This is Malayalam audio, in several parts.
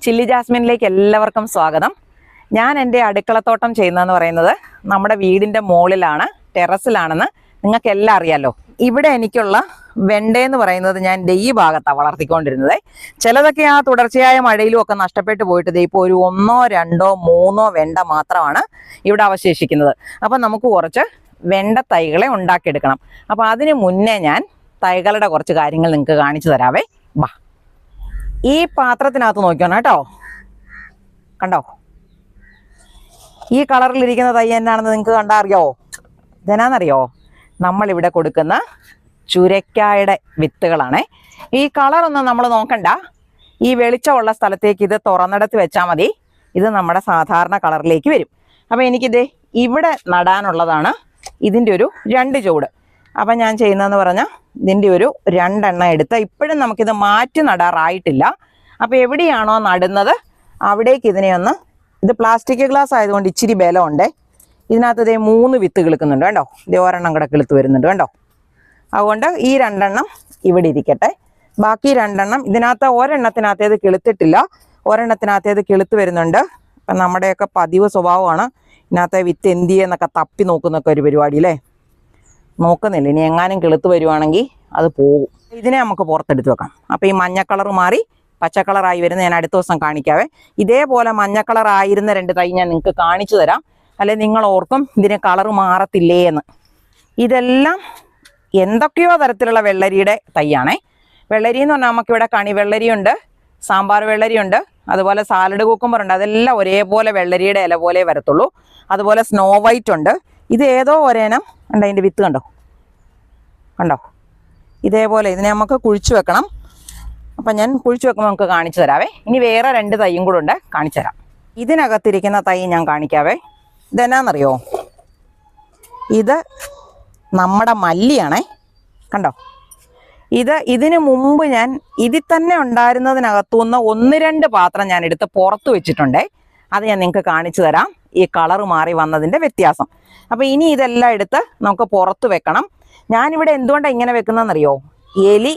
ചില്ലി ജാസ്മിനിലേക്ക് എല്ലാവർക്കും സ്വാഗതം. ഞാൻ എൻ്റെ അടുക്കളത്തോട്ടം ചെയ്യുന്നതെന്ന് പറയുന്നത് നമ്മുടെ വീടിൻ്റെ മുകളിലാണ്, ടെറസിലാണെന്ന് നിങ്ങൾക്ക് എല്ലാം അറിയാമല്ലോ. ഇവിടെ എനിക്കുള്ള വെണ്ടയെന്ന് പറയുന്നത് ഞാൻ ഈ ഭാഗത്താണ് വളർത്തിക്കൊണ്ടിരുന്നത്. ചിലതൊക്കെ ആ തുടർച്ചയായ മഴയിലും ഒക്കെ നഷ്ടപ്പെട്ടു പോയിട്ട് ഇപ്പോൾ ഒരു 1, 2, 3 വെണ്ട മാത്രമാണ് ഇവിടെ അവശേഷിക്കുന്നത്. അപ്പം നമുക്ക് കുറച്ച് വെണ്ട തൈകളെ ഉണ്ടാക്കിയെടുക്കണം. അപ്പം അതിന് മുന്നേ ഞാൻ തൈകളുടെ കുറച്ച് കാര്യങ്ങൾ നിങ്ങൾക്ക് കാണിച്ചു തരാവേ. ബാ, ഈ പാത്രത്തിനകത്ത് നോക്കണം കേട്ടോ. കണ്ടോ, ഈ കളറിലിരിക്കുന്ന തൈ എന്നാണെന്ന് നിങ്ങൾക്ക് കണ്ടാൽ അറിയാവോ? ഇതെന്നാന്നറിയോ? നമ്മളിവിടെ കൊടുക്കുന്ന ചുരക്കായുടെ വിത്തുകളാണേ. ഈ കളറൊന്നും നമ്മൾ നോക്കണ്ട, ഈ വെളിച്ചമുള്ള സ്ഥലത്തേക്ക് ഇത് തുറന്നെടുത്ത് വെച്ചാൽ മതി. ഇത് നമ്മുടെ സാധാരണ കളറിലേക്ക് വരും. അപ്പോൾ എനിക്കിത് ഇവിടെ നടാനുള്ളതാണ്. ഇതിൻ്റെ ഒരു 2 ചുവട്. അപ്പം ഞാൻ ചെയ്യുന്നതെന്ന് പറഞ്ഞാൽ ഇതിൻ്റെ ഒരു 2 എണ്ണം എടുത്ത്, ഇപ്പോഴും നമുക്കിത് മാറ്റി നടാറായിട്ടില്ല. അപ്പോൾ എവിടെയാണോ നടുന്നത് അവിടേക്ക് ഇതിനെ ഒന്ന്, ഇത് പ്ലാസ്റ്റിക് ഗ്ലാസ് ആയതുകൊണ്ട് ഇച്ചിരി ബലമുണ്ടേ. ഇതിനകത്ത് ഇതേ 3 വിത്ത് കിളുക്കുന്നുണ്ട് കണ്ടോ. ഇത് ഒരെണ്ണം കൂടെ കിളുത്ത് വരുന്നുണ്ട് കണ്ടോ. അതുകൊണ്ട് ഈ 2 എണ്ണം ഇവിടെ ഇരിക്കട്ടെ. ബാക്കി 2 എണ്ണം ഇതിനകത്ത് ഒരെണ്ണത്തിനകത്തേത് കിളുത്തിട്ടില്ല, ഒരെണ്ണത്തിനകത്തേത് കിളുത്ത് വരുന്നുണ്ട്. അപ്പം നമ്മുടെയൊക്കെ പതിവ് സ്വഭാവമാണ് ഇതിനകത്തെ വിത്ത് എന്ത് ചെയ്യുന്നൊക്കെ തപ്പി നോക്കുന്നൊക്കെ ഒരു പരിപാടി അല്ലേ. നോക്കുന്നില്ല, ഇനി എങ്ങാനും കിളുത്ത് വരുവാണെങ്കിൽ അത് പോകും. ഇതിനെ നമുക്ക് പുറത്തെടുത്ത് വെക്കാം. അപ്പോൾ ഈ മഞ്ഞ കളർ മാറി പച്ച കളറായി വരുന്ന ഞാൻ അടുത്ത ദിവസം കാണിക്കാവേ. ഇതേപോലെ മഞ്ഞ കളറായിരുന്ന 2 തൈ ഞാൻ നിങ്ങൾക്ക് കാണിച്ചു തരാം. അല്ലെ നിങ്ങൾ ഓർക്കും ഇതിന് കളറ് മാറത്തില്ലേ എന്ന്. ഇതെല്ലാം എന്തൊക്കെയോ തരത്തിലുള്ള വെള്ളരിയുടെ തൈയാണേ. വെള്ളരി എന്ന് പറഞ്ഞാൽ നമുക്കിവിടെ കണി വെള്ളരിയുണ്ട്, സാമ്പാർ വെള്ളരിയുണ്ട്, അതുപോലെ സാലഡ് കുക്കുമ്പറുണ്ട്. അതെല്ലാം ഒരേപോലെ വെള്ളരിയുടെ ഇല പോലെ വരത്തുള്ളൂ. അതുപോലെ സ്നോ വൈറ്റ് ഉണ്ട്. ഇത് ഏതോ ഒരേനം ഉണ്ട്. അതിൻ്റെ വിത്ത് കണ്ടോ കണ്ടോ. ഇതേപോലെ ഇതിനെ നമുക്ക് കുഴിച്ചു വെക്കണം. അപ്പം ഞാൻ കുഴിച്ചു വെക്കുമ്പോൾ നമുക്ക് കാണിച്ചു തരാവേ. ഇനി വേറെ 2 തൈയും കൂടെ ഉണ്ട്, കാണിച്ചു തരാം. ഇതിനകത്തിരിക്കുന്ന തൈ ഞാൻ കാണിക്കാവേ. ഇതെന്നാന്നറിയോ? ഇത് നമ്മുടെ മല്ലിയാണേ. കണ്ടോ, ഇതിന് മുമ്പ് ഞാൻ ഇതിൽ തന്നെ ഉണ്ടായിരുന്നതിനകത്തുനിന്ന് 1-2 പാത്രം ഞാൻ എടുത്ത് പുറത്ത് വെച്ചിട്ടുണ്ടേ. അത് ഞാൻ നിങ്ങൾക്ക് കാണിച്ചു തരാം, ഈ കളറ് മാറി വന്നതിൻ്റെ വ്യത്യാസം. അപ്പോൾ ഇനി ഇതെല്ലാം എടുത്ത് നമുക്ക് പുറത്ത് വെക്കണം. ഞാനിവിടെ എന്തുകൊണ്ടാണ് ഇങ്ങനെ വെക്കുന്നതെന്നറിയോ? എലി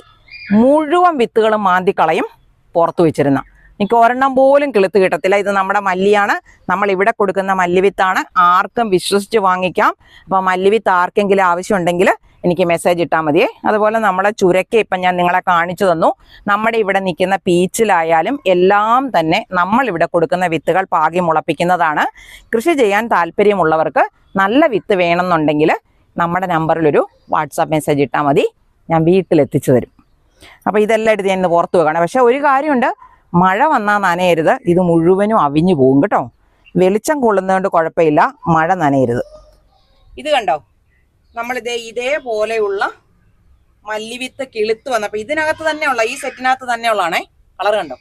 മുഴുവൻ വിത്തുകളും മാന്തിക്കളയും പുറത്ത് വെച്ചിരുന്ന. എനിക്ക് ഒരെണ്ണം പോലും കിളുത്ത് കിട്ടത്തില്ല. ഇത് നമ്മുടെ മല്ലിയാണ്, നമ്മൾ ഇവിടെ കൊടുക്കുന്ന മല്ലിവിത്താണ്. ആർക്കും വിശ്വസിച്ച് വാങ്ങിക്കാം. അപ്പോൾ മല്ലിവിത്ത് ആർക്കെങ്കിലും ആവശ്യമുണ്ടെങ്കിൽ എനിക്ക് മെസ്സേജ് ഇട്ടാൽ മതിയേ. അതുപോലെ നമ്മുടെ ചുരക്ക ഇപ്പം ഞാൻ നിങ്ങളെ കാണിച്ചു തന്നു. നമ്മുടെ ഇവിടെ നിൽക്കുന്ന പീച്ചിലായാലും എല്ലാം തന്നെ നമ്മളിവിടെ കൊടുക്കുന്ന വിത്തുകൾ പാകി മുളപ്പിക്കുന്നതാണ്. കൃഷി ചെയ്യാൻ താല്പര്യമുള്ളവർക്ക് നല്ല വിത്ത് വേണമെന്നുണ്ടെങ്കിൽ നമ്മുടെ നമ്പറിലൊരു വാട്സാപ്പ് മെസ്സേജ് ഇട്ടാൽ മതി, ഞാൻ വീട്ടിലെത്തിച്ചു തരും. അപ്പോൾ ഇതെല്ലാം എടുത്ത് ഞാൻ ഇന്ന് പുറത്ത് വെക്കണം. പക്ഷേ ഒരു കാര്യമുണ്ട്, മഴ വന്നാൽ നനയരുത്. ഇത് മുഴുവനും അവിഞ്ഞു പോകും കേട്ടോ. വെളിച്ചം കൊള്ളുന്നതുകൊണ്ട് കുഴപ്പമില്ല, മഴ നനയരുത്. ഇത് കണ്ടോ, ഇതേപോലെയുള്ള മല്ലിവിത്ത് കിളുത്ത് വന്നപ്പോൾ ഇതിനകത്ത് തന്നെയുള്ള, ഈ സെറ്റിനകത്ത് തന്നെയുള്ളതാണേ. കളർ കണ്ടോ,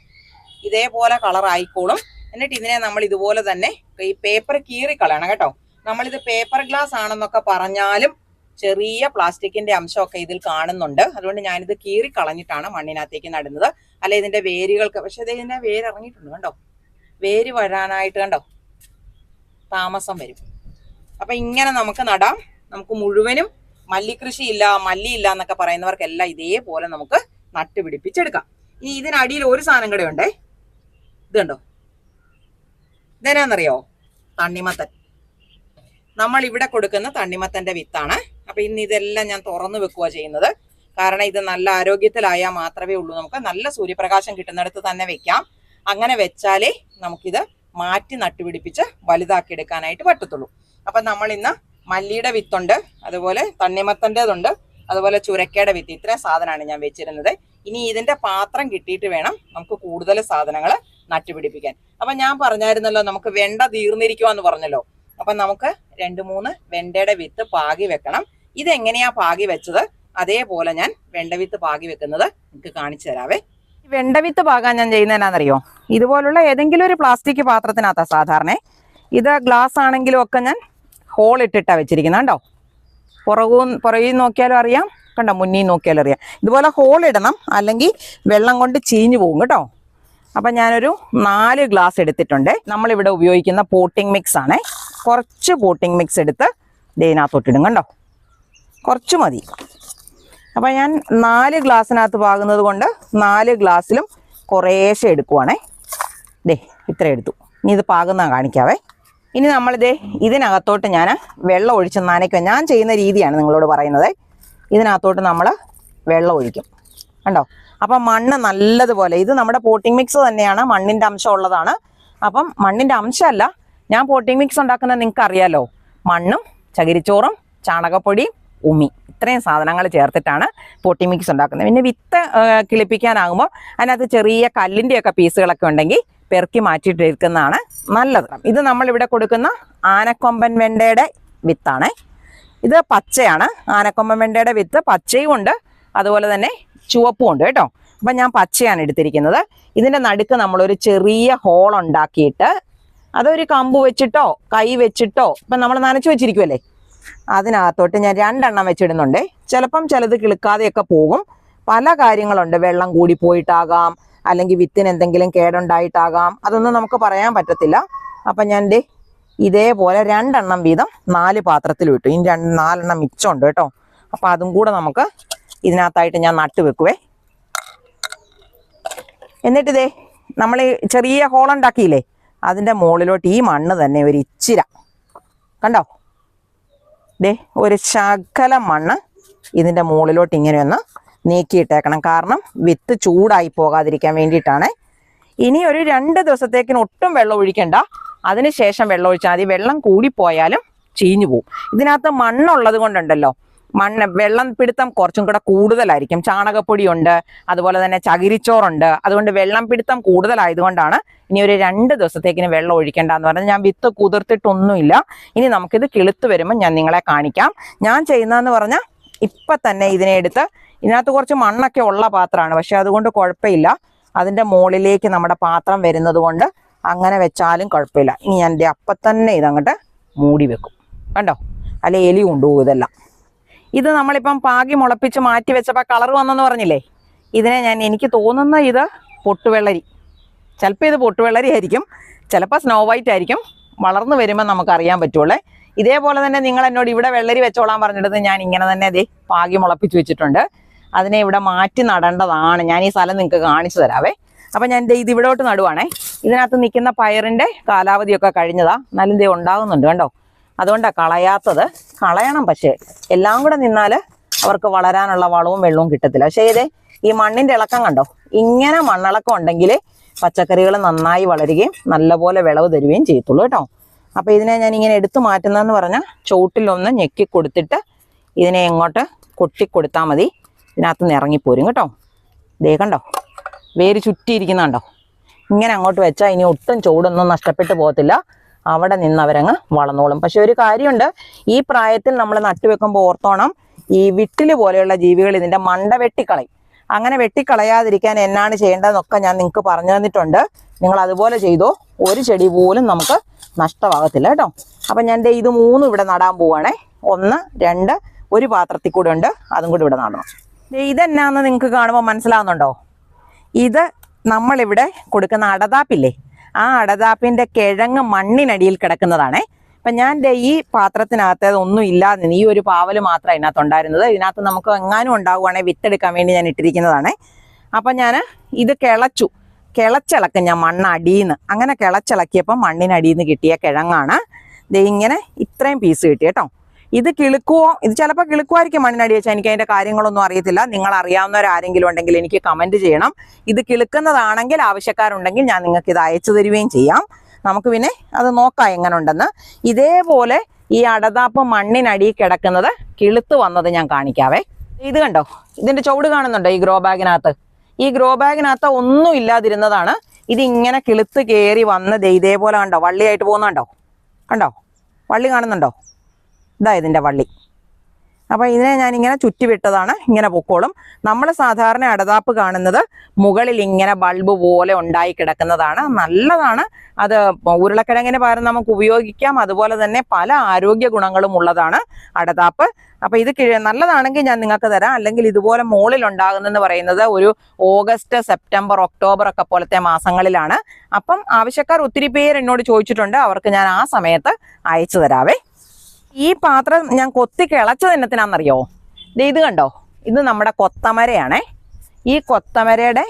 ഇതേപോലെ കളർ ആയിക്കോളും. എന്നിട്ട് ഇതിനെ നമ്മൾ ഇതുപോലെ തന്നെ ഈ പേപ്പർ കീറി കളയണം കേട്ടോ. നമ്മളിത് പേപ്പർ ഗ്ലാസ് ആണെന്നൊക്കെ പറഞ്ഞാലും ചെറിയ പ്ലാസ്റ്റിക്കിന്റെ അംശമൊക്കെ ഇതിൽ കാണുന്നുണ്ട്. അതുകൊണ്ട് ഞാനിത് കീറി കളഞ്ഞിട്ടാണ് മണ്ണിനകത്തേക്ക് നടുന്നത്. അല്ലെ ഇതിന്റെ വേരുകൾക്ക്, പക്ഷെ ഇതിന്റെ വേര് ഇറങ്ങിയിട്ടുണ്ട് കണ്ടോ. വേര് വരാനായിട്ട് കണ്ടോ താമസം വരും. അപ്പൊ ഇങ്ങനെ നമുക്ക് നടാം. നമുക്ക് മുഴുവനും മല്ലിക്കൃഷിയില്ല, മല്ലിയില്ല എന്നൊക്കെ പറയുന്നവർക്കെല്ലാം ഇതേപോലെ നമുക്ക് നട്ടുപിടിപ്പിച്ചെടുക്കാം. ഇനി ഇതിനടിയിൽ ഒരു സാധനം കൂടെ ഉണ്ടേ. ഇത് കണ്ടോ, ഇതെന്നാന്നറിയോ? തണ്ണിമത്തൻ. നമ്മൾ ഇവിടെ കൊടുക്കുന്ന തണ്ണിമത്തന്റെ വിത്താണ്. അപ്പൊ ഇന്ന് ഇതെല്ലാം ഞാൻ തുറന്നു വെക്കുക ചെയ്യുന്നത്. കാരണം ഇത് നല്ല ആരോഗ്യത്തിലായാൽ മാത്രമേ ഉള്ളൂ. നമുക്ക് നല്ല സൂര്യപ്രകാശം കിട്ടുന്നിടത്ത് തന്നെ വെക്കാം. അങ്ങനെ വെച്ചാലേ നമുക്കിത് മാറ്റി നട്ടുപിടിപ്പിച്ച് വലുതാക്കി എടുക്കാനായിട്ട് പറ്റത്തുള്ളൂ. അപ്പൊ നമ്മൾ ഇന്ന് മല്ലിയുടെ വിത്തുണ്ട്, അതുപോലെ തണ്ണിമത്തൻ്റെതുണ്ട്, അതുപോലെ ചുരക്കയുടെ വിത്ത്. ഇത്രയും സാധനമാണ് ഞാൻ വെച്ചിരുന്നത്. ഇനി ഇതിന്റെ പാത്രം കിട്ടിയിട്ട് വേണം നമുക്ക് കൂടുതൽ സാധനങ്ങൾ നട്ടുപിടിപ്പിക്കാൻ. അപ്പൊ ഞാൻ പറഞ്ഞായിരുന്നല്ലോ നമുക്ക് വെണ്ട തീർന്നിരിക്കുവാന്ന് പറഞ്ഞല്ലോ. അപ്പൊ നമുക്ക് 2-3 വെണ്ടയുടെ വിത്ത് പാകി വെക്കണം. ഇതെങ്ങനെയാ പാകി വെച്ചത് അതേപോലെ ഞാൻ വെണ്ടവിത്ത് പാകി വെക്കുന്നത് നിങ്ങൾക്ക് കാണിച്ചു തരാവേ. വെണ്ടവിത്ത് പാകാൻ ഞാൻ ചെയ്യുന്നത് എന്നാന്നറിയോ? ഇതുപോലുള്ള ഏതെങ്കിലും ഒരു പ്ലാസ്റ്റിക് പാത്രത്തിനകത്താ സാധാരണ. ഇത് ഗ്ലാസ് ആണെങ്കിലും ഒക്കെ ഞാൻ ഹോൾ ഇട്ടിട്ടാ വെച്ചിരിക്കുന്നത് കണ്ടോ. പുറകിൽ നോക്കിയാലും അറിയാം, കണ്ടോ, മുന്നിൽ നോക്കിയാലും അറിയാം. ഇതുപോലെ ഹോൾ ഇടണം, അല്ലെങ്കിൽ വെള്ളം കൊണ്ട് ചീഞ്ഞു പോകും കേട്ടോ. അപ്പം ഞാനൊരു 4 ഗ്ലാസ് എടുത്തിട്ടുണ്ട്. നമ്മളിവിടെ ഉപയോഗിക്കുന്ന പോട്ടിംഗ് മിക്സ് ആണ്. കുറച്ച് പോട്ടിംഗ് മിക്സ് എടുത്ത് ഇതിനകത്തോട്ടിടും കണ്ടോ, കുറച്ച് മതി. അപ്പം ഞാൻ 4 ഗ്ലാസ്സിനകത്ത് പാകുന്നത് കൊണ്ട് 4 ഗ്ലാസ്സിലും കുറേശ്ശെ എടുക്കുവാണേ. ദേ ഇത്ര എടുത്തു. ഇനി ഇത് പാകുന്ന കാണിക്കാവേ. ഇനി നമ്മളിതേ ഇതിനകത്തോട്ട് ഞാൻ വെള്ളം ഒഴിച്ച് നനയ്ക്കുക. ഞാൻ ചെയ്യുന്ന രീതിയാണ് നിങ്ങളോട് പറയുന്നത്. ഇതിനകത്തോട്ട് നമ്മൾ വെള്ളം ഒഴിക്കും കണ്ടോ. അപ്പം മണ്ണ് നല്ലതുപോലെ, ഇത് നമ്മുടെ പോട്ടിംഗ് മിക്സ് തന്നെയാണ്, മണ്ണിൻ്റെ അംശം ഉള്ളതാണ്. അപ്പം മണ്ണിൻ്റെ അംശമല്ല, ഞാൻ പോട്ടിംഗ് മിക്സ് ഉണ്ടാക്കുന്നത് നിങ്ങൾക്ക് അറിയാലോ, മണ്ണും ചകിരിച്ചോറും ചാണകപ്പൊടിയും ഉമി ഇത്രയും സാധനങ്ങൾ ചേർത്തിട്ടാണ് പോട്ടിംഗ് മിക്സ് ഉണ്ടാക്കുന്നത്. പിന്നെ വിത്ത് കിളിപ്പിക്കാനാകുമ്പോൾ അതിനകത്ത് ചെറിയ കല്ലിൻ്റെയൊക്കെ പീസുകളൊക്കെ ഉണ്ടെങ്കിൽ പെറുക്കി മാറ്റിയിട്ട് എടുക്കുന്നതാണ് നല്ലത്. ഇത് നമ്മളിവിടെ കൊടുക്കുന്ന ആനക്കൊമ്പൻ വെണ്ടയുടെ വിത്താണ്. ഇത് പച്ചയാണ്. ആനക്കൊമ്പൻ വെണ്ടയുടെ വിത്ത് പച്ചയും ഉണ്ട്, അതുപോലെ തന്നെ ചുവപ്പും ഉണ്ട് കേട്ടോ. അപ്പം ഞാൻ പച്ചയാണ് എടുത്തിരിക്കുന്നത്. ഇതിൻ്റെ നടുക്ക് നമ്മളൊരു ചെറിയ ഹോൾ ഉണ്ടാക്കിയിട്ട് അതൊരു കമ്പ് വെച്ചിട്ടോ കൈ വെച്ചിട്ടോ ഇപ്പം നമ്മൾ നനച്ച് വെച്ചിരിക്കുമല്ലേ, അതിനകത്തോട്ട് ഞാൻ 2 എണ്ണം വെച്ചിടുന്നുണ്ട്. ചിലപ്പം ചിലത് കിളുക്കാതെയൊക്കെ പോകും. പല കാര്യങ്ങളുണ്ട്, വെള്ളം കൂടി പോയിട്ടാകാം, അല്ലെങ്കിൽ വിത്തിന് എന്തെങ്കിലും കേടുണ്ടായിട്ടാകാം, അതൊന്നും നമുക്ക് പറയാൻ പറ്റത്തില്ല. അപ്പം ഞാൻ ഇതേപോലെ 2 എണ്ണം വീതം 4 പാത്രത്തിൽ വിട്ടു. ഇനി 4 എണ്ണം മിച്ചമുണ്ട് കേട്ടോ. അപ്പം അതും കൂടെ നമുക്ക് ഇതിനകത്തായിട്ട് ഞാൻ നട്ട് വെക്കുവേ. എന്നിട്ട് നമ്മൾ ചെറിയ ഹോളുണ്ടാക്കിയില്ലേ, അതിൻ്റെ മുകളിലോട്ട് ഈ മണ്ണ് തന്നെ ഒരു ഇച്ചിര കണ്ടോ, ഒരു ശകലം മണ്ണ് ഇതിൻ്റെ മുകളിലോട്ട് ഇങ്ങനെ ഒന്ന് നീക്കിയിട്ടേക്കണം. കാരണം വിത്ത് ചൂടായി പോകാതിരിക്കാൻ വേണ്ടിയിട്ടാണ്. ഇനി ഒരു 2 ദിവസത്തേക്കിന് ഒട്ടും വെള്ളം ഒഴിക്കണ്ട, അതിനുശേഷം വെള്ളം ഒഴിച്ചാൽ മതി. വെള്ളം കൂടിപ്പോയാലും ചീഞ്ഞു പോവും. ഇതിനകത്ത് മണ്ണുള്ളത് കൊണ്ടുണ്ടല്ലോ, വെള്ളം പിടുത്തം കുറച്ചും കൂടെ കൂടുതലായിരിക്കും. ചാണകപ്പൊടിയുണ്ട്, അതുപോലെ തന്നെ ചകിരിച്ചോറുണ്ട്. അതുകൊണ്ട് വെള്ളം പിടുത്തം കൂടുതലായതുകൊണ്ടാണ് ഇനി ഒരു 2 ദിവസത്തേക്കിന് വെള്ളം ഒഴിക്കേണ്ടെന്ന് പറഞ്ഞാൽ. ഞാൻ വിത്ത് കുതിർത്തിട്ടൊന്നുമില്ല. ഇനി നമുക്കിത് കിളുത്ത് വരുമ്പോൾ ഞാൻ നിങ്ങളെ കാണിക്കാം. ഞാൻ ചെയ്യുന്നതെന്ന് പറഞ്ഞാൽ ഇപ്പം തന്നെ ഇതിനെ എടുത്ത്, ഇതിനകത്ത് കുറച്ച് മണ്ണൊക്കെ ഉള്ള പാത്രമാണ്, പക്ഷെ അതുകൊണ്ട് കുഴപ്പമില്ല. അതിൻ്റെ മുകളിലേക്ക് നമ്മുടെ പാത്രം വരുന്നത് കൊണ്ട് അങ്ങനെ വെച്ചാലും കുഴപ്പമില്ല. ഇനി ഞാൻ അപ്പം തന്നെ ഇതങ്ങോട്ട് മൂടി വെക്കും കണ്ടോ, അല്ലെ എലി കൊണ്ടുപോകും ഇതെല്ലാം. ഇത് നമ്മളിപ്പം പാകി മുളപ്പിച്ച് മാറ്റി വെച്ചപ്പോൾ കളർ വന്നെന്ന് പറഞ്ഞില്ലേ, ഇതിനെ എനിക്ക് തോന്നുന്ന ഇത് പൊട്ടുവെള്ളരി, ചിലപ്പോൾ ഇത് പൊട്ടുവെള്ളരി ആയിരിക്കും, ചിലപ്പോൾ സ്നോ വൈറ്റ് ആയിരിക്കും. വളർന്നു വരുമ്പോൾ നമുക്കറിയാൻ പറ്റുള്ളേ. ഇതേപോലെ തന്നെ നിങ്ങൾ എന്നോട് ഇവിടെ വെള്ളരി വെച്ചോളാൻ പറഞ്ഞിട്ട് ഞാൻ ഇങ്ങനെ തന്നെ പാകി മുളപ്പിച്ച് വെച്ചിട്ടുണ്ട്. അതിനെ ഇവിടെ മാറ്റി നടേണ്ടതാണ്. ഞാൻ ഈ സ്ഥലം നിങ്ങൾക്ക് കാണിച്ചു തരാവേ. അപ്പം ഞാൻ ഇത് ഇവിടോട്ട് നടുവാണേ. ഇതിനകത്ത് നിൽക്കുന്ന പയറിൻ്റെ കാലാവധിയൊക്കെ കഴിഞ്ഞതാ, നല്ല ഉണ്ടാകുന്നുണ്ട് കണ്ടോ. അതുകൊണ്ടാണ് കളയാത്തത്. കളയണം, പക്ഷേ എല്ലാം കൂടെ നിന്നാൽ അവർക്ക് വളരാനുള്ള വളവും വെള്ളവും കിട്ടത്തില്ല. പക്ഷേ ഈ മണ്ണിൻ്റെ ഇളക്കം കണ്ടോ, ഇങ്ങനെ മണ്ണിളക്കം ഉണ്ടെങ്കിൽ പച്ചക്കറികൾ നന്നായി വളരുകയും നല്ലപോലെ വിളവ് തരുകയും ചെയ്യത്തുള്ളൂ കേട്ടോ. അപ്പോൾ ഇതിനെ ഞാൻ ഇങ്ങനെ എടുത്തു മാറ്റുന്നതെന്ന് പറഞ്ഞാൽ ചുവട്ടിലൊന്ന് ഞെക്കി കൊടുത്തിട്ട് ഇതിനെ എങ്ങോട്ട് കൊട്ടിക്കൊടുത്താൽ മതി. ഇതിനകത്ത് നിന്ന് ഇറങ്ങിപ്പോരും കേട്ടോ. കണ്ടോ, വേര് ചുറ്റിയിരിക്കുന്നുണ്ടോ. ഇങ്ങനെ അങ്ങോട്ട് വെച്ചാൽ ഇനി ഒട്ടും ചൂടൊന്നും നഷ്ടപ്പെട്ടു പോകത്തില്ല. അവിടെ നിന്നവരങ്ങ് വളർന്നോളും. പക്ഷെ ഒരു കാര്യമുണ്ട്, ഈ പ്രായത്തിൽ നമ്മൾ നട്ടുവെക്കുമ്പോൾ ഓർത്തോണം, ഈ വിട്ടില് പോലെയുള്ള ജീവികൾ ഇതിൻ്റെ മണ്ട വെട്ടിക്കളയും. അങ്ങനെ വെട്ടിക്കളയാതിരിക്കാൻ എന്നാണ് ചെയ്യേണ്ടതെന്നൊക്കെ ഞാൻ നിങ്ങൾക്ക് പറഞ്ഞു തന്നിട്ടുണ്ട്. നിങ്ങൾ അതുപോലെ ചെയ്തോ, ഒരു ചെടി പോലും നമുക്ക് നഷ്ടമാകത്തില്ല കേട്ടോ. അപ്പം ഞാൻ ഇത് 3 ഇവിടെ നടാൻ പോവുകയാണേ. 1, 2 ഒരു പാത്രത്തിൽ കൂടെ ഉണ്ട്, അതും കൂടി ഇവിടെ നടണം. ഇതെന്നാന്ന് നിങ്ങൾക്ക് കാണുമ്പോൾ മനസ്സിലാവുന്നുണ്ടോ? ഇത് നമ്മളിവിടെ കൊടുക്കുന്ന അടതാപ്പില്ലേ, ആ അടതാപ്പിൻ്റെ കിഴങ്ങ് മണ്ണിനടിയിൽ കിടക്കുന്നതാണേ. അപ്പം ഞാൻ ഈ പാത്രത്തിനകത്ത് ഒന്നും ഇല്ലാതെ ഈ ഒരു പാവല് മാത്രമേ ഇതിനകത്ത് ഉണ്ടായിരുന്നത്. ഇതിനകത്ത് നമുക്ക് എങ്ങാനും ഉണ്ടാവുകയാണെങ്കിൽ വിത്തെടുക്കാൻ വേണ്ടി ഞാൻ ഇട്ടിരിക്കുന്നതാണേ. അപ്പം ഞാൻ ഇത് കിളച്ചിളക്കും ഞാൻ മണ്ണടിയിൽ നിന്ന്. അങ്ങനെ കിളച്ചിളക്കിയപ്പോൾ മണ്ണിനടിയിൽ നിന്ന് കിട്ടിയ കിഴങ്ങാണ് ഇങ്ങനെ ഇത്രയും പീസ് കിട്ടി കേട്ടോ. ഇത് കിളുക്കുവോ, ഇത് ചിലപ്പോൾ കിളുക്കുമായിരിക്കും മണ്ണിനടി വെച്ചാൽ, എനിക്ക് അതിൻ്റെ കാര്യങ്ങളൊന്നും അറിയത്തില്ല. നിങ്ങൾ അറിയാവുന്നവരാരെങ്കിലും ഉണ്ടെങ്കിൽ എനിക്ക് കമൻറ്റ് ചെയ്യണം. ഇത് കിളുക്കുന്നതാണെങ്കിൽ ആവശ്യക്കാരുണ്ടെങ്കിൽ ഞാൻ നിങ്ങൾക്ക് ഇത് അയച്ചു തരുകയും ചെയ്യാം. നമുക്ക് പിന്നെ അത് നോക്കാം എങ്ങനെ ഉണ്ടെന്ന്. ഇതേപോലെ ഈ അടതാപ്പ് മണ്ണിനടി കിടക്കുന്നത് കിളുത്ത് വന്നത് ഞാൻ കാണിക്കാവേ. ഇത് കണ്ടോ, ഇതിൻ്റെ ചുവട് കാണുന്നുണ്ടോ? ഈ ഗ്രോ ബാഗിനകത്ത്, ഈ ഗ്രോ ബാഗിനകത്ത് ഒന്നും ഇല്ലാതിരുന്നതാണ്. ഇതിങ്ങനെ കിളുത്ത് കയറി വന്ന് ഇതേപോലെ കണ്ടോ, വള്ളിയായിട്ട് പോകുന്നുണ്ടോ? കണ്ടോ, വള്ളി കാണുന്നുണ്ടോ? ഇതാ ഇതിൻ്റെ വള്ളി. അപ്പോൾ ഇതിനെ ഞാനിങ്ങനെ ചുറ്റി വിട്ടതാണ്, ഇങ്ങനെ പൊക്കോളും. നമ്മൾ സാധാരണ അടതാപ്പ് കാണുന്നത് മുകളിൽ ഇങ്ങനെ ബൾബ് പോലെ ഉണ്ടായി കിടക്കുന്നതാണ്. നല്ലതാണ്, അത് ഉരുളക്കിഴങ്ങിന് പകരം നമുക്ക് ഉപയോഗിക്കാം. അതുപോലെ തന്നെ പല ആരോഗ്യ ഗുണങ്ങളും ഉള്ളതാണ് അടതാപ്പ്. അപ്പോൾ ഇത് നല്ലതാണെങ്കിൽ ഞാൻ നിങ്ങൾക്ക് തരാം. അല്ലെങ്കിൽ ഇതുപോലെ മുകളിൽ ഉണ്ടാകുന്നെന്ന് പറയുന്നത് ഒരു ഓഗസ്റ്റ്, സെപ്റ്റംബർ, ഒക്ടോബർ ഒക്കെ പോലത്തെ മാസങ്ങളിലാണ്. അപ്പം ആവശ്യക്കാർ ഒത്തിരി പേര് എന്നോട് ചോദിച്ചിട്ടുണ്ട്, അവർക്ക് ഞാൻ ആ സമയത്ത് അയച്ചു തരാവേ. ഈ പാത്രം ഞാൻ കൊത്തി കിളച്ചത് എന്നത്തിനാണെന്നറിയോ? ഇത് കണ്ടോ, ഇത് നമ്മുടെ കൊത്തമരയാണേ. ഈ കൊത്തമരയുടെ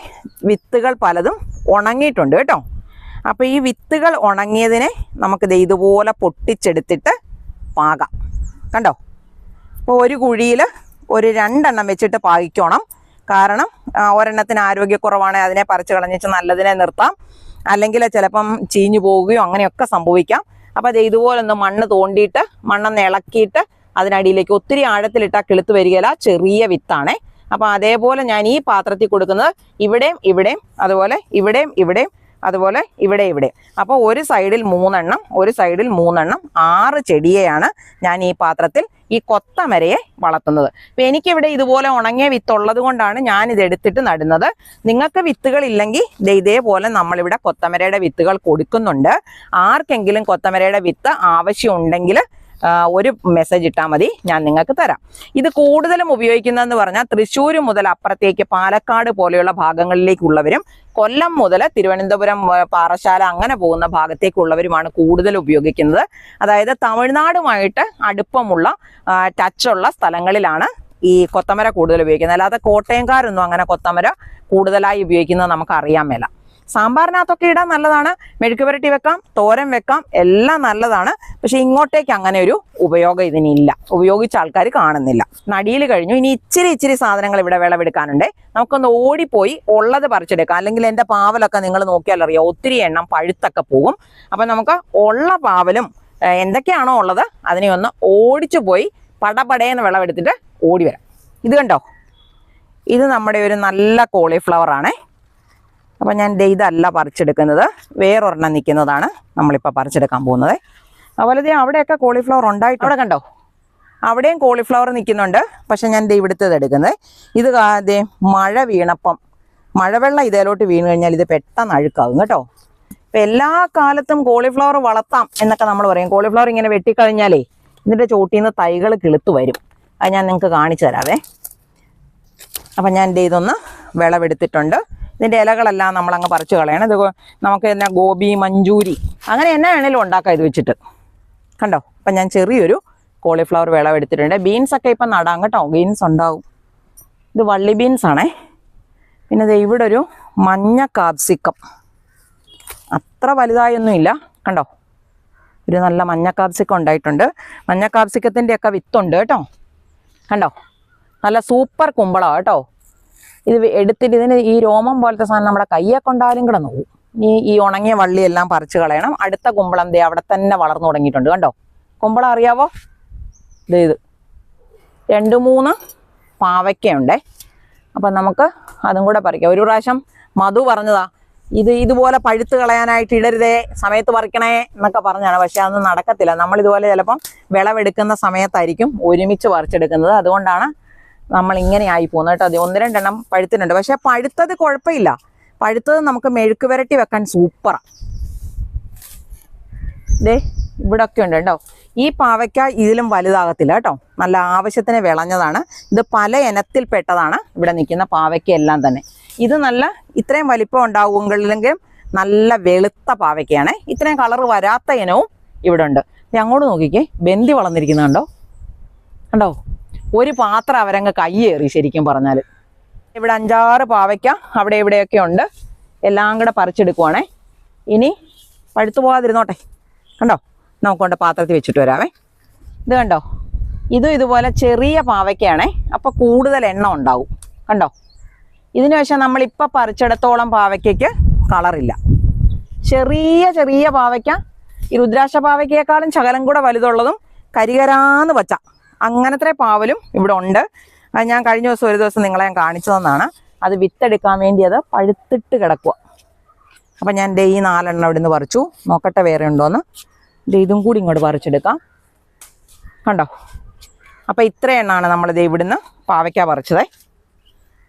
വിത്തുകൾ പലതും ഉണങ്ങിയിട്ടുണ്ട് കേട്ടോ. അപ്പോൾ ഈ വിത്തുകൾ ഉണങ്ങിയതിനെ നമുക്ക് ഇതുപോലെ പൊട്ടിച്ചെടുത്തിട്ട് പാകാം. കണ്ടോ? അപ്പോൾ ഒരു കുഴിയിൽ ഒരു 2 എണ്ണം വെച്ചിട്ട് പാകിക്കണം. കാരണം ഒരെണ്ണത്തിന് ആരോഗ്യക്കുറവാണെങ്കിൽ അതിനെ പറിച്ച് കളഞ്ഞിട്ട് നല്ലതിനെ നിർത്താം, അല്ലെങ്കിൽ ചിലപ്പം ചീഞ്ഞു പോവുകയോ അങ്ങനെയൊക്കെ സംഭവിക്കാം. അപ്പോൾ അത് ഇതുപോലൊന്ന് മണ്ണ് തോണ്ടിയിട്ട് മണ്ണൊന്ന് ഇളക്കിയിട്ട് അതിനടിയിലേക്ക് ഒത്തിരി ആഴത്തിലിട്ടാൽ കിളുത്ത് വരികയില്ല, ചെറിയ വിത്താണേ. അപ്പോൾ അതേപോലെ ഞാൻ ഈ പാത്രത്തിൽ കൊടുക്കുന്നത് ഇവിടെയും അതുപോലെ ഇവിടെയും അതുപോലെ ഇവിടെയും. അപ്പോൾ ഒരു സൈഡിൽ 3 എണ്ണം, ഒരു സൈഡിൽ 3 എണ്ണം, 6 ചെടിയെയാണ് ഞാൻ ഈ പാത്രത്തിൽ ഈ കൊത്തമരയെ വളർത്തുന്നത്. അപ്പം എനിക്കിവിടെ ഇതുപോലെ ഉണങ്ങിയ വിത്തുള്ളത് കൊണ്ടാണ് ഞാനിത് എടുത്തിട്ട് നടുന്നത്. നിങ്ങൾക്ക് വിത്തുകൾ ഇല്ലെങ്കിൽ ഇതേപോലെ നമ്മളിവിടെ കൊത്തമരയുടെ വിത്തുകൾ കൊടുക്കുന്നുണ്ട്. ആർക്കെങ്കിലും കൊത്തമരയുടെ വിത്ത് ആവശ്യമുണ്ടെങ്കിൽ ഒരു മെസ്സേജ് ഇട്ടാൽ മതി, ഞാൻ നിങ്ങൾക്ക് തരാം. ഇത് കൂടുതലും ഉപയോഗിക്കുന്നതെന്ന് പറഞ്ഞാൽ തൃശ്ശൂർ മുതൽ അപ്പുറത്തേക്ക് പാലക്കാട് പോലെയുള്ള ഭാഗങ്ങളിലേക്കുള്ളവരും കൊല്ലം മുതൽ തിരുവനന്തപുരം, പാറശാല അങ്ങനെ പോകുന്ന ഭാഗത്തേക്കുള്ളവരുമാണ് കൂടുതൽ ഉപയോഗിക്കുന്നത്. അതായത് തമിഴ്നാടുമായിട്ട് അടുപ്പമുള്ള ടച്ചുള്ള സ്ഥലങ്ങളിലാണ് ഈ കൊത്തമര കൂടുതൽ ഉപയോഗിക്കുന്നത്. അല്ലാതെ കോട്ടയംകാരൊന്നും അങ്ങനെ കൊത്തമര കൂടുതലായി ഉപയോഗിക്കുന്നത് നമുക്ക് അറിയാൻ മേല. സാമ്പാറിനകത്തൊക്കെ ഇടാൻ നല്ലതാണ്, മെഴുക്ക് പുരട്ടി വെക്കാം, തോരൻ വെക്കാം, എല്ലാം നല്ലതാണ്. പക്ഷെ ഇങ്ങോട്ടേക്ക് അങ്ങനെ ഒരു ഉപയോഗം ഇതിനില്ല, ഉപയോഗിച്ച ആൾക്കാർ കാണുന്നില്ല. നടിയിൽ കഴിഞ്ഞു. ഇനി ഇച്ചിരി സാധനങ്ങൾ ഇവിടെ വിളവെടുക്കാനുണ്ട്. നമുക്കൊന്ന് ഓടിപ്പോയി ഉള്ളത് പറിച്ചെടുക്കാം. അല്ലെങ്കിൽ എൻ്റെ പാവലൊക്കെ നിങ്ങൾ നോക്കിയാൽ അറിയാം, ഒത്തിരി എണ്ണം പഴുത്തൊക്കെ പോകും. അപ്പം നമുക്ക് ഉള്ള പാവലും എന്തൊക്കെയാണോ ഉള്ളത് അതിനെ ഒന്ന് ഓടിച്ചു പോയി പടപടയെന്ന് വിളവെടുത്തിട്ട് ഓടി വരാം. ഇത് കണ്ടോ? ഇത് നമ്മുടെ ഒരു നല്ല കോളിഫ്ലവർ ആണേ. അപ്പം ഞാൻ ഇതല്ല പറിച്ചെടുക്കുന്നത്, വേറൊരെണ്ണം നിൽക്കുന്നതാണ് നമ്മളിപ്പോൾ പറിച്ചെടുക്കാൻ പോകുന്നത്. അതുപോലെ അവിടെയൊക്കെ കോളിഫ്ലവർ ഉണ്ടായിട്ട് അവിടെ കണ്ടോ? അവിടെയും കോളിഫ്ലവർ നിൽക്കുന്നുണ്ട്. പക്ഷെ ഞാൻ ഇവിടുത്തേത് എടുക്കുന്നത്. ഇത് മഴ വീണപ്പം മഴവെള്ളം ഇതിലോട്ട് വീണ് കഴിഞ്ഞാൽ ഇത് പെട്ടെന്ന് അഴുക്കാവും കേട്ടോ. ഇപ്പം എല്ലാ കാലത്തും കോളിഫ്ലവർ വളർത്താം എന്നൊക്കെ നമ്മൾ പറയും. കോളിഫ്ലവർ ഇങ്ങനെ വെട്ടിക്കഴിഞ്ഞാലേ ഇതിൻ്റെ ചോട്ടിൽ നിന്ന് തൈകൾ കിളുത്ത് വരും. അത് ഞാൻ നിങ്ങൾക്ക് കാണിച്ചു തരാവേ. അപ്പം ഞാൻ ഇതൊന്ന് വിളവെടുത്തിട്ടുണ്ട്. ഇതിൻ്റെ ഇലകളെല്ലാം നമ്മളങ്ങ് പറിച്ച് കളയണം. ഇത് നമുക്ക് എന്നാ ഗോബി, മഞ്ചൂരി അങ്ങനെ എന്നാ വേണേലും ഉണ്ടാക്കാം ഇത് വെച്ചിട്ട്. കണ്ടോ? അപ്പം ഞാൻ ചെറിയൊരു കോളിഫ്ലവർ വിളവെടുത്തിട്ടുണ്ട്. ബീൻസൊക്കെ ഇപ്പം നടാം കേട്ടോ, ബീൻസ് ഉണ്ടാവും. ഇത് വള്ളി ബീൻസ് ആണേ. പിന്നെ ഇത് ഇവിടെ ഒരു മഞ്ഞ കാപ്സിക്കം, അത്ര വലുതായൊന്നുമില്ല. കണ്ടോ? ഒരു നല്ല മഞ്ഞ കാപ്സിക്കം ഉണ്ടായിട്ടുണ്ട്. മഞ്ഞ കാപ്സിക്കത്തിൻ്റെയൊക്കെ വിത്തുണ്ട് കേട്ടോ. കണ്ടോ? നല്ല സൂപ്പർ കുമ്പളമാണ് കേട്ടോ. ഇത് എടുത്തിട്ട് ഇതിന് ഈ രോമം പോലത്തെ സാധനം നമ്മുടെ കയ്യെ കൊണ്ടാലും കൂടെ നോക്കും. ഈ ഉണങ്ങിയ വള്ളിയെല്ലാം പറിച്ച് കളയണം. അടുത്ത കുമ്പളം അവിടെ തന്നെ വളർന്നു തുടങ്ങിയിട്ടുണ്ട്. കണ്ടോ? കുമ്പളം അറിയാവോ? ഇത് 2-3 പാവയ്ക്കയുണ്ടേ. അപ്പം നമുക്ക് അതും കൂടെ പറിക്കാം. ഒരു പ്രാവശ്യം മധു പറഞ്ഞതാ, ഇതുപോലെ പഴുത്ത് കളയാനായിട്ട് ഇടരുതേ, സമയത്ത് പറിക്കണേ എന്നൊക്കെ പറഞ്ഞാണ്. പക്ഷെ അതൊന്നും നടക്കത്തില്ല. നമ്മളിതുപോലെ ചിലപ്പം വിളവെടുക്കുന്ന സമയത്തായിരിക്കും ഒരുമിച്ച് പറിച്ചെടുക്കുന്നത്. അതുകൊണ്ടാണ് നമ്മൾ ഇങ്ങനെ ആയി പോകുന്നത് കേട്ടോ. അത് 1-2 എണ്ണം പഴുത്തിട്ടുണ്ട്. പക്ഷെ പഴുത്തത് കുഴപ്പമില്ല. പഴുത്തത് നമുക്ക് മെഴുക്ക് പുരട്ടി വെക്കാൻ സൂപ്പറാണ്. ഇവിടെ ഒക്കെ ഉണ്ട് കേട്ടോ. ഈ പാവയ്ക്ക ഇതിലും വലുതാകത്തില്ല കേട്ടോ, നല്ല ആവശ്യത്തിന് വിളഞ്ഞതാണ്. ഇത് പല ഇനത്തിൽപ്പെട്ടതാണ് ഇവിടെ നിൽക്കുന്ന പാവയ്ക്ക എല്ലാം തന്നെ. ഇത് നല്ല ഇത്രയും വലിപ്പം ഉണ്ടാവുമെങ്കിലും നല്ല വെളുത്ത പാവയ്ക്കയാണ്. ഇത്രയും കളറ് വരാത്ത ഇനവും ഇവിടെ ഉണ്ട്. അങ്ങോട്ട് നോക്കിക്കേ, ബന്ദി വളർന്നിരിക്കുന്നുണ്ടോ? കണ്ടോ? ഒരു പാത്രം അവരങ്ങ് കയ്യേറി ശരിക്കും പറഞ്ഞാൽ. ഇവിടെ 5-6 പാവയ്ക്ക അവിടെ ഇവിടെയൊക്കെ ഉണ്ട്. എല്ലാം കൂടെ പറിച്ചെടുക്കുവാണേ. ഇനി പഴുത്തു പോകാതിരുന്നോട്ടെ. കണ്ടോ? നമുക്കൊണ്ട് പാത്രത്തിൽ വെച്ചിട്ട് വരാവേ. ഇത് കണ്ടോ? ഇതുപോലെ ചെറിയ പാവയ്ക്കാണേ. അപ്പോൾ കൂടുതൽ എണ്ണം ഉണ്ടാവും. കണ്ടോ? ഇതിന് പക്ഷേ നമ്മളിപ്പോൾ പറിച്ചെടുത്തോളം പാവയ്ക്കയ്ക്ക് കളറില്ല. ചെറിയ പാവയ്ക്ക, ഈ രുദ്രാക്ഷ പാവയ്ക്കയേക്കാളും ശകലം കൂടെ വലുതുള്ളതും കരികരാന്ന് പച്ച അങ്ങനത്തെ പാവലും ഇവിടെ ഉണ്ട്. അത് ഞാൻ കഴിഞ്ഞ ദിവസം ഒരു ദിവസം നിങ്ങളെ ഞാൻ കാണിച്ചു തന്നാണ്. അത് വിത്തെടുക്കാൻ വേണ്ടി അത് പഴുത്തിട്ട് കിടക്കുക. അപ്പം ഞാൻ ഈ 4 എണ്ണം ഇവിടെ നിന്ന് പറിച്ചു. നോക്കട്ടെ വേറെ ഉണ്ടോയെന്ന്. ഇതും കൂടി ഇങ്ങോട്ട് പറിച്ചെടുക്കാം. കണ്ടോ? അപ്പം ഇത്ര എണ്ണമാണ് നമ്മളിത് ഇവിടുന്ന് പാവയ്ക്ക പറിച്ചത്.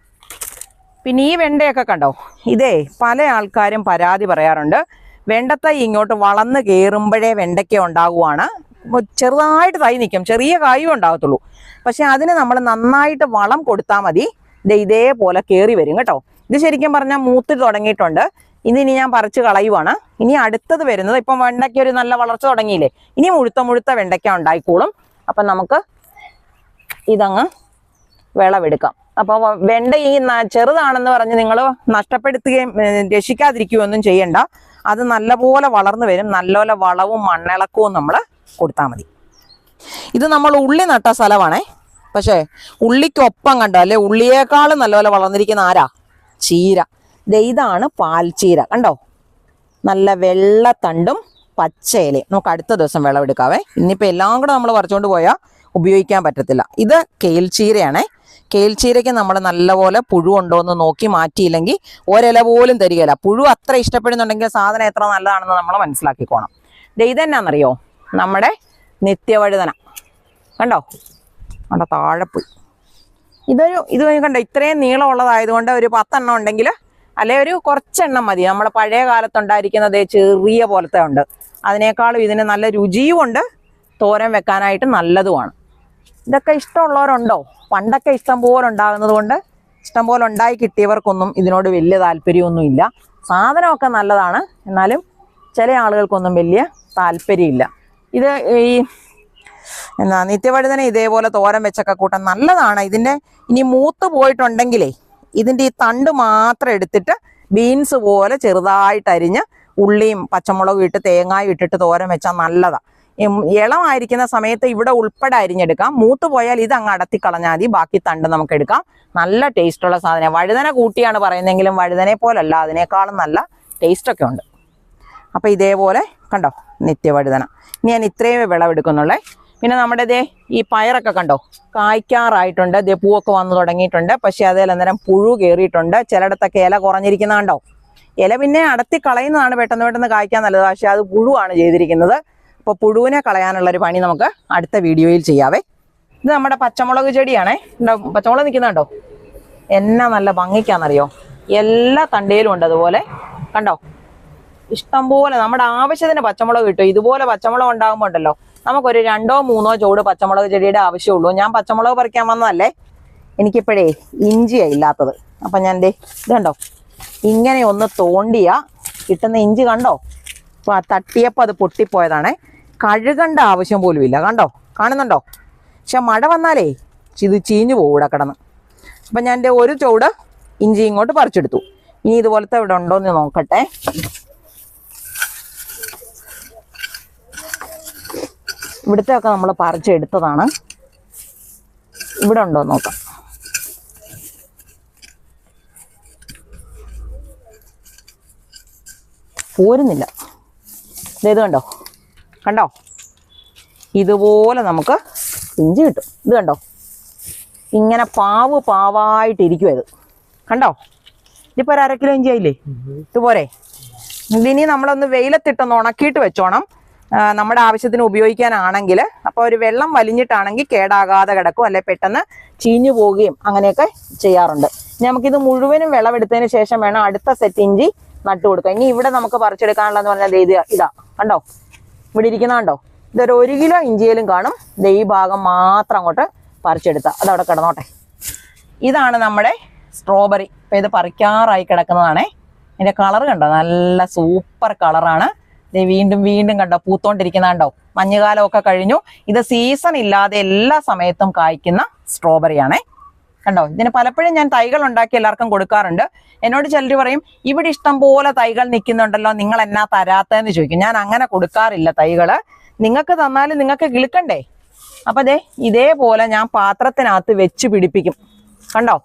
പിന്നെ ഈ വെണ്ടയൊക്കെ കണ്ടോ? ഇതേ പല ആൾക്കാരും പരാതി പറയാറുണ്ട്, വെണ്ടത്തൈ ഇങ്ങോട്ട് വളർന്ന് കയറുമ്പോഴേ വെണ്ടയ്ക്ക ഉണ്ടാകുവാണ്. ചെറുതായിട്ട് തൈ നിൽക്കും, ചെറിയ കായും ഉണ്ടാകത്തുള്ളൂ. പക്ഷെ അതിന് നമ്മൾ നന്നായിട്ട് വളം കൊടുത്താൽ മതി. ഇതേപോലെ കയറി വരും കേട്ടോ. ഇത് ശരിക്കും പറഞ്ഞാൽ മൂത്ത് തുടങ്ങിയിട്ടുണ്ട്. ഇതിനി ഞാൻ പറിച്ച് കളയുവാണ്. ഇനി അടുത്തത് വരുന്നത്, ഇപ്പം വെണ്ടയ്ക്ക ഒരു നല്ല വളർച്ച തുടങ്ങിയില്ലേ, ഇനി മുഴുത്ത വെണ്ടയ്ക്ക ഉണ്ടായിക്കോളും. അപ്പം നമുക്ക് ഇതങ്ങ് വിളവെടുക്കാം. അപ്പോൾ വെണ്ട ഈ ചെറുതാണെന്ന് പറഞ്ഞ് നിങ്ങൾ നഷ്ടപ്പെടുത്തുകയും രക്ഷിക്കാതിരിക്കുകയൊന്നും ചെയ്യണ്ട. അത് നല്ലപോലെ വളർന്നു വരും. നല്ലപോലെ വളവും മണ്ണിളക്കവും നമ്മൾ കൊടുത്താൽ മതി. ഇത് നമ്മൾ ഉള്ളി നട്ട സ്ഥലമാണേ. പക്ഷേ ഉള്ളിക്കൊപ്പം കണ്ടോ അല്ലെ, ഉള്ളിയേക്കാളും നല്ലപോലെ വളർന്നിരിക്കുന്ന ആരാ? ചീര. ഇതാണ് പാൽച്ചീര. കണ്ടോ, നല്ല വെള്ളത്തണ്ടും പച്ചയിലയും. നമുക്ക് അടുത്ത ദിവസം വിളവെടുക്കാവേ. ഇന്നിപ്പോൾ എല്ലാം കൂടെ നമ്മൾ പറിച്ചുകൊണ്ട് പോയാൽ ഉപയോഗിക്കാൻ പറ്റത്തില്ല. ഇത് കേൽച്ചീരയാണേ. കേൽച്ചീരയ്ക്ക് നമ്മൾ നല്ലപോലെ പുഴു ഉണ്ടോ എന്ന് നോക്കി മാറ്റിയില്ലെങ്കിൽ ഒരില പോലും തരികയില്ല. പുഴു അത്ര ഇഷ്ടപ്പെടുന്നുണ്ടെങ്കിൽ സാധനം എത്ര നല്ലതാണെന്ന് നമ്മൾ മനസ്സിലാക്കിക്കോണം. ഇതെന്നാണെന്നറിയോ? നമ്മുടെ നിത്യവഴുതന. കണ്ടോ, അവിടെ താഴെ പോയി. ഇത് കണ്ടോ, ഇത്രയും നീളമുള്ളതായതുകൊണ്ട് ഒരു 10 എണ്ണം ഉണ്ടെങ്കിൽ, അല്ലെ ഒരു കുറച്ചെണ്ണം മതി. നമ്മുടെ പഴയ കാലത്തുണ്ടായിരിക്കുന്നത് ചെറിയ പോലത്തെ ഉണ്ട്. അതിനേക്കാളും ഇതിന് നല്ല രുചിയും ഉണ്ട്, തോരൻ വെക്കാനായിട്ട് നല്ലതുമാണ്. ഇതൊക്കെ ഇഷ്ടമുള്ളവരുണ്ടോ? പണ്ടൊക്കെ ഇഷ്ടം പോലെ ഉണ്ടാകുന്നത് കൊണ്ട് ഇഷ്ടം പോലെ ഉണ്ടായി കിട്ടിയവർക്കൊന്നും ഇതിനോട് വലിയ താല്പര്യമൊന്നും ഇല്ല. സാധനമൊക്കെ നല്ലതാണ്, എന്നാലും ചില ആളുകൾക്കൊന്നും വലിയ താല്പര്യമില്ല. ഇത് ഈ നിത്യവഴുതന ഇതേപോലെ തോരൻ വെച്ചൊക്കെ കൂട്ടാൻ നല്ലതാണ്. ഇതിൻ്റെ ഇനി മൂത്ത് പോയിട്ടുണ്ടെങ്കിലേ ഇതിൻ്റെ ഈ തണ്ട് മാത്രം എടുത്തിട്ട് ബീൻസ് പോലെ ചെറുതായിട്ട് അരിഞ്ഞ് ഉള്ളിയും പച്ചമുളകും ഇട്ട് തേങ്ങായും ഇട്ടിട്ട് തോരൻ വെച്ചാൽ നല്ലതാണ്. ഇളമായിരിക്കുന്ന സമയത്ത് ഇവിടെ ഉൾപ്പെടെ അരിഞ്ഞെടുക്കാം. മൂത്ത് പോയാൽ ഇത് അങ്ങ് അടത്തി കളഞ്ഞാൽ മതി. ബാക്കി തണ്ട് നമുക്ക് എടുക്കാം. നല്ല ടേസ്റ്റുള്ള സാധനം. വഴുതന കൂട്ടിയാണ് പറയുന്നതെങ്കിലും വഴുതനെ പോലല്ല, അതിനേക്കാളും നല്ല ടേസ്റ്റൊക്കെ ഉണ്ട്. അപ്പം ഇതേപോലെ കണ്ടോ നിത്യവഴുതന. ഇനി ഞാൻ ഇത്രയും വിളവെടുക്കുന്നുള്ളേ. പിന്നെ നമ്മുടെ ഈ പയറൊക്കെ കണ്ടോ കായ്ക്കാറായിട്ടുണ്ട്. പൂവൊക്കെ വന്നു തുടങ്ങിയിട്ടുണ്ട്. പക്ഷെ അതിൽ അന്നേരം പുഴു കയറിയിട്ടുണ്ട്. ചിലയിടത്തൊക്കെ ഇല കുറഞ്ഞിരിക്കുന്ന കണ്ടോ. ഇല പിന്നെ അടത്തി കളയുന്നതാണ് പെട്ടെന്ന് കായ്ക്കാൻ നല്ലത്. പക്ഷെ അത് പുഴുവാണ് ചെയ്തിരിക്കുന്നത്. അപ്പോൾ പുഴുവിനെ കളയാനുള്ളൊരു പണി നമുക്ക് അടുത്ത വീഡിയോയിൽ ചെയ്യാവേ. ഇത് നമ്മുടെ പച്ചമുളക് ചെടിയാണേ. പച്ചമുളക് നിൽക്കുന്നുണ്ടോ, എന്നാ നല്ല ഭംഗിക്കാന്നറിയോ. എല്ലാ തണ്ടയിലും ഉണ്ട് അതുപോലെ. കണ്ടോ, ഇഷ്ടം പോലെ നമ്മുടെ ആവശ്യത്തിന് പച്ചമുളക് കിട്ടും. ഇതുപോലെ പച്ചമുളക് ഉണ്ടാകുമ്പോൾ ഉണ്ടല്ലോ നമുക്കൊരു 2-3 ചൂട് പച്ചമുളക് ചെടിയുടെ ആവശ്യമുള്ളൂ. ഞാൻ പച്ചമുളക് പറിക്കാൻ വന്നതല്ലേ. എനിക്കിപ്പോഴേ ഇഞ്ചിയാണ് ഇല്ലാത്തത്. അപ്പം ഞാൻ ഇത് കണ്ടോ, ഇങ്ങനെ ഒന്ന് തോണ്ടിയാ കിട്ടുന്ന ഇഞ്ചി കണ്ടോ. അപ്പോൾ തട്ടിയപ്പോൾ അത് പൊട്ടിപ്പോയതാണേ. കഴുകേണ്ട ആവശ്യം പോലും ഇല്ല. കണ്ടോ, കാണുന്നുണ്ടോ. പക്ഷെ മഴ വന്നാലേ ഇത് ചീഞ്ഞു പോകും ഇവിടെ കിടന്ന്. അപ്പം ഞാൻ എൻ്റെ ഒരു ചൂട് ഇഞ്ചി ഇങ്ങോട്ട് പറിച്ചെടുത്തു. ഇനി ഇതുപോലത്തെ ഇവിടെ ഉണ്ടോ എന്ന് നോക്കട്ടെ. ഇവിടുത്തെ ഒക്കെ നമ്മൾ പറിച്ചെടുത്തതാണ്. ഇവിടെ ഉണ്ടോ നോക്കാം. പോരുന്നില്ല. ഇത് കണ്ടോ ഇതുപോലെ നമുക്ക് ഇഞ്ചി കിട്ടും. ഇത് കണ്ടോ, ഇങ്ങനെ പാവായിട്ടിരിക്കും. ഇത് കണ്ടോ, ഇതിപ്പോൾ 1/2 കിലോ ഇഞ്ചി ആയില്ലേ. ഇതുപോലെ ഇതിനി നമ്മളൊന്ന് വെയിലത്തിട്ടൊന്ന് ഉണക്കിയിട്ട് വെച്ചോണം. നമ്മുടെ ആവശ്യത്തിന് ഉപയോഗിക്കാനാണെങ്കിൽ. അപ്പോൾ ഒരു വെള്ളം വലിഞ്ഞിട്ടാണെങ്കിൽ കേടാകാതെ കിടക്കും, അല്ലെ പെട്ടെന്ന് ചീഞ്ഞു പോവുകയും അങ്ങനെയൊക്കെ ചെയ്യാറുണ്ട്. നമുക്കിത് മുഴുവനും വിളവെടുത്തതിന് ശേഷം വേണം അടുത്ത സെറ്റ് ഇഞ്ചി നട്ടു കൊടുക്കാം. ഇനി ഇവിടെ നമുക്ക് പറിച്ചെടുക്കാനുള്ളതെന്ന് പറഞ്ഞാൽ ഇതാ കണ്ടോ, ഇവിടെ ഇരിക്കുന്ന കണ്ടോ. ഇതൊരു 1 കിലോ ഇഞ്ചിയിലും കാണും. ഈ ഭാഗം മാത്രം അങ്ങോട്ട് പറിച്ചെടുത്താൽ അതവിടെ കിടന്നോട്ടെ. ഇതാണ് നമ്മുടെ സ്ട്രോബെറി. ഇപ്പം ഇത് പറിക്കാറായി കിടക്കുന്നതാണേ. ഇതിൻ്റെ കളർ കണ്ടോ, നല്ല സൂപ്പർ കളറാണ്. വീണ്ടും കണ്ടോ പൂത്തോണ്ടിരിക്കുന്ന കണ്ടോ. മഞ്ഞുകാലമൊക്കെ കഴിഞ്ഞു. ഇത് സീസൺ ഇല്ലാതെ എല്ലാ സമയത്തും കായ്ക്കുന്ന സ്ട്രോബെറിയാണേ. കണ്ടോ, ഇതിന് പലപ്പോഴും ഞാൻ തൈകൾ ഉണ്ടാക്കി എല്ലാവർക്കും കൊടുക്കാറുണ്ട്. എന്നോട് ചിലർ പറയും ഇവിടെ ഇഷ്ടം പോലെ തൈകൾ നിൽക്കുന്നുണ്ടല്ലോ, നിങ്ങൾ എന്നാ തരാത്തതെന്ന് ചോദിക്കും. ഞാൻ അങ്ങനെ കൊടുക്കാറില്ല തൈകൾ. നിങ്ങൾക്ക് തന്നാലും നിങ്ങൾക്ക് കിളുക്കണ്ടേ. അപ്പം ഇതേപോലെ ഞാൻ പാത്രത്തിനകത്ത് വെച്ച് പിടിപ്പിക്കും. കണ്ടോ,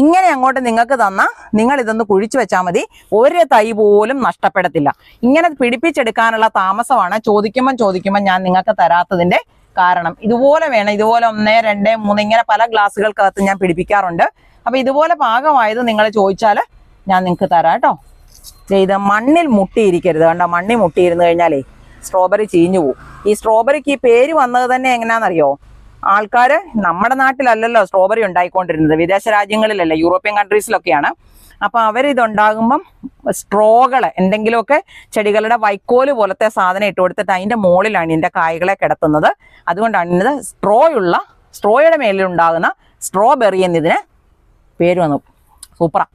ഇങ്ങനെ അങ്ങോട്ട് നിങ്ങൾക്ക് തന്നാൽ നിങ്ങൾ ഇതൊന്ന് കുഴിച്ചു വെച്ചാൽ മതി. ഒരു തൈ പോലും നഷ്ടപ്പെടത്തില്ല. ഇങ്ങനെ പിടിപ്പിച്ചെടുക്കാനുള്ള താമസമാണ് ചോദിക്കുമ്പം ഞാൻ നിങ്ങൾക്ക് തരാത്തതിൻ്റെ കാരണം. ഇതുപോലെ വേണം. ഇതുപോലെ 1, 2, 3 ഇങ്ങനെ പല ഗ്ലാസ്സുകൾക്കകത്ത് ഞാൻ പിടിപ്പിക്കാറുണ്ട്. അപ്പം ഇതുപോലെ പാകമായത് നിങ്ങൾ ചോദിച്ചാൽ ഞാൻ നിങ്ങൾക്ക് തരാം കേട്ടോ. ഇത് മണ്ണിൽ മുട്ടിയിരിക്കരുത്. കണ്ടോ, മണ്ണിൽ മുട്ടിയിരുന്ന് കഴിഞ്ഞാലേ സ്ട്രോബെറി ചീഞ്ഞു പോവും. ഈ സ്ട്രോബെറിക്ക് ഈ പേര് വന്നത് തന്നെ എങ്ങനെയാണെന്നറിയോ? ആൾക്കാർ നമ്മുടെ നാട്ടിലല്ലല്ലോ സ്ട്രോബെറി ഉണ്ടായിക്കൊണ്ടിരുന്നത്, വിദേശ രാജ്യങ്ങളിലല്ല, യൂറോപ്യൻ കൺട്രീസിലൊക്കെയാണ്. അപ്പം അവരിതുണ്ടാകുമ്പം സ്ട്രോകൾ എന്തെങ്കിലുമൊക്കെ ചെടികളുടെ വൈക്കോല് പോലത്തെ സാധനം ഇട്ട് കൊടുത്തിട്ട് അതിൻ്റെ മുകളിലാണ് ഇതിൻ്റെ കായ്കളെ കിടത്തുന്നത്. അതുകൊണ്ടാണ് ഇത് സ്ട്രോയുടെ മേലിലുണ്ടാകുന്ന സ്ട്രോബെറി എന്നതിന് പേര് വന്നു. സൂപ്പറാ.